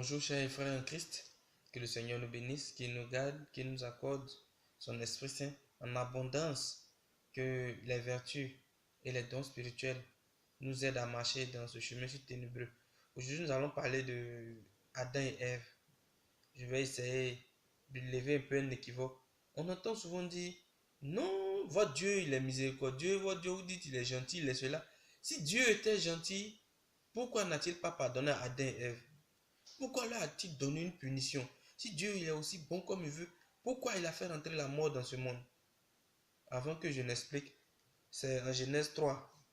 Bonjour chers frères en Christ, que le Seigneur nous bénisse, qu'il nous garde, qu'il nous accorde son Esprit Saint en abondance, que les vertus et les dons spirituels nous aident à marcher dans ce chemin si ténébreux. Aujourd'hui nous allons parler de Adam et Ève. Je vais essayer de lever un peu un équivoque. On entend souvent dire, non, votre Dieu il est miséricordieux, votre Dieu vous dites il est gentil, il est cela. Si Dieu était gentil, pourquoi n'a-t-il pas pardonné à Adam et Ève? Pourquoi leur a-t-il donné une punition? Si Dieu il est aussi bon comme il veut, pourquoi il a fait rentrer la mort dans ce monde? Avant que je n'explique, c'est en Genèse 3.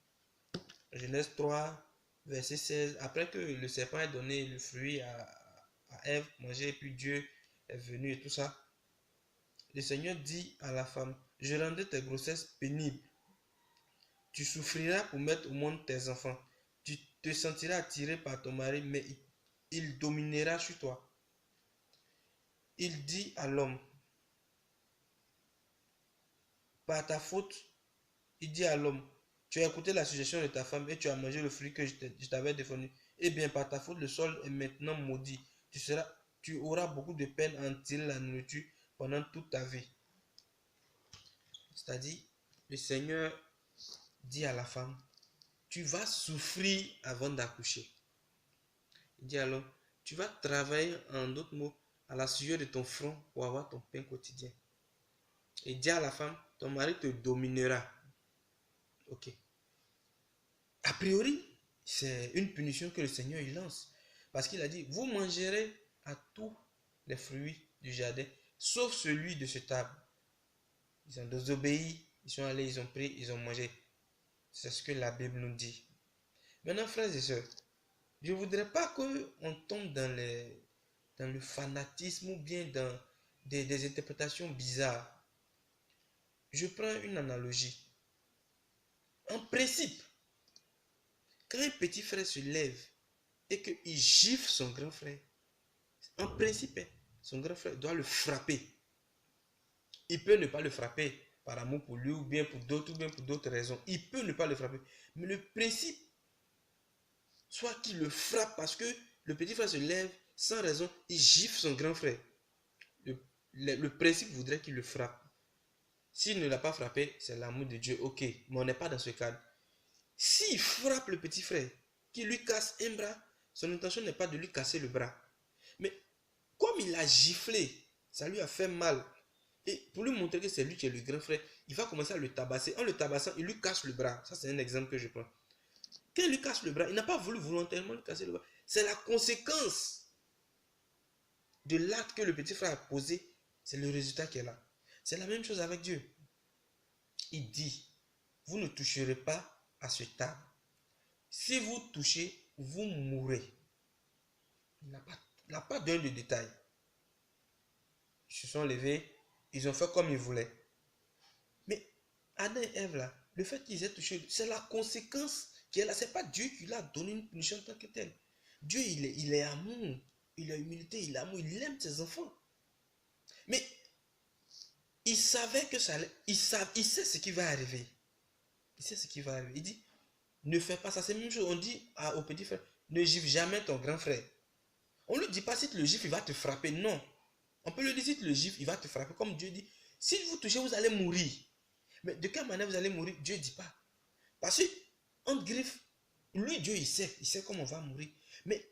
Genèse 3, verset 16. Après que le serpent ait donné le fruit à Ève, manger, et puis Dieu est venu et tout ça, le Seigneur dit à la femme, je rendrai tes grossesses pénibles. Tu souffriras pour mettre au monde tes enfants. Tu te sentiras attiré par ton mari, mais il dominera sur toi. Il dit à l'homme, par ta faute, il dit à l'homme, tu as écouté la suggestion de ta femme et tu as mangé le fruit que je t'avais défendu. Eh bien, par ta faute, le sol est maintenant maudit. Tu auras beaucoup de peine à en tirer la nourriture pendant toute ta vie. C'est-à-dire, le Seigneur dit à la femme, tu vas souffrir avant d'accoucher. Il dit à l'homme, tu vas travailler, en d'autres mots, à la sueur de ton front pour avoir ton pain quotidien. Et dit à la femme, ton mari te dominera. Ok. A priori, c'est une punition que le Seigneur il lance. Parce qu'il a dit, vous mangerez à tous les fruits du jardin, sauf celui de cet arbre. Ils ont désobéi, ils sont allés, ils ont pris, ils ont mangé. C'est ce que la Bible nous dit. Maintenant, frères et sœurs, je ne voudrais pas qu'on tombe dans le fanatisme ou bien dans des interprétations bizarres. Je prends une analogie. En principe, quand un petit frère se lève et qu'il gifle son grand frère, en principe, son grand frère doit le frapper. Il peut ne pas le frapper par amour pour lui ou bien pour d'autres raisons. Il peut ne pas le frapper. Mais le principe, soit qu'il le frappe parce que le petit frère se lève sans raison, il gifle son grand frère. Le principe voudrait qu'il le frappe. S'il ne l'a pas frappé, c'est l'amour de Dieu, ok, mais on n'est pas dans ce cadre. S'il frappe le petit frère, qu'il lui casse un bras, son intention n'est pas de lui casser le bras. Mais comme il a giflé, ça lui a fait mal. Et pour lui montrer que c'est lui qui est le grand frère, il va commencer à le tabasser. En le tabassant, il lui casse le bras. Ça, c'est un exemple que je prends. Quand il lui casse le bras, il n'a pas voulu volontairement lui casser le bras. C'est la conséquence de l'acte que le petit frère a posé. C'est le résultat qui est là. C'est la même chose avec Dieu. Il dit, vous ne toucherez pas à ce arbre. Si vous touchez, vous mourrez. Il n'a pas donné de détails. Ils se sont levés, ils ont fait comme ils voulaient. Mais Adam et Ève, là, le fait qu'ils aient touché, c'est la conséquence qui est là. Ce n'est pas Dieu qui leur a donné une punition en tant que telle. Dieu, il est amour, il a humilité, il est amour, il aime ses enfants. Mais il savait que ça allait, il sait ce qui va arriver. Il sait ce qui va arriver. Il dit, ne fais pas ça. C'est la même chose. On dit au petit frère, ne gifle jamais ton grand frère. On ne lui dit pas si tu le gifles, il va te frapper. Non. On peut lui dire si tu le gifles, il va te frapper. Comme Dieu dit, si vous touchez, vous allez mourir. Mais de quelle manière vous allez mourir? Dieu ne dit pas. Parce que, entre griffes, lui, Dieu, il sait comment on va mourir. Mais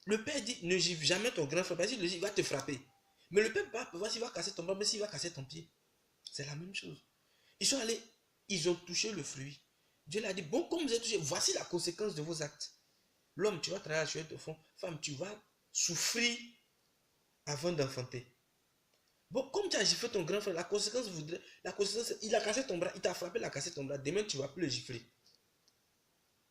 le père dit, ne gifle jamais ton grand frère. Parce que il va te frapper. Mais le père va voir s'il va casser ton bras, mais s'il va casser ton pied. C'est la même chose. Ils sont allés, ils ont touché le fruit. Dieu leur a dit, bon, comme vous avez touché, voici la conséquence de vos actes. L'homme, tu vas travailler sur ton fond. Femme, tu vas souffrir avant d'enfanter. Bon, comme tu as giflé ton grand frère, la conséquence, il a cassé ton bras, il t'a frappé, il a cassé ton bras. Demain, tu ne vas plus le gifler.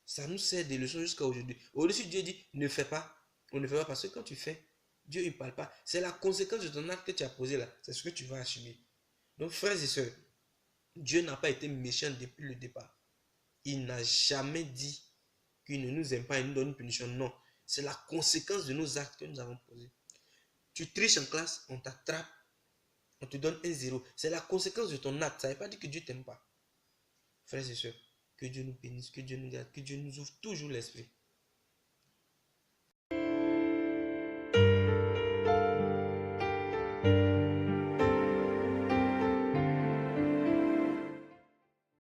Ça nous sert des leçons jusqu'à aujourd'hui. Au-dessus, Dieu dit, ne fais pas. On ne fait pas parce que quand tu fais, Dieu ne parle pas. C'est la conséquence de ton acte que tu as posé là. C'est ce que tu vas assumer. Donc, frères et sœurs, Dieu n'a pas été méchant depuis le départ. Il n'a jamais dit qu'il ne nous aime pas et nous donne une punition. Non. C'est la conséquence de nos actes que nous avons posés. Tu triches en classe, on t'attrape, on te donne un 0. C'est la conséquence de ton acte. Ça ne veut pas dire que Dieu ne t'aime pas. Frères et sœurs, que Dieu nous bénisse, que Dieu nous garde, que Dieu nous ouvre toujours l'esprit.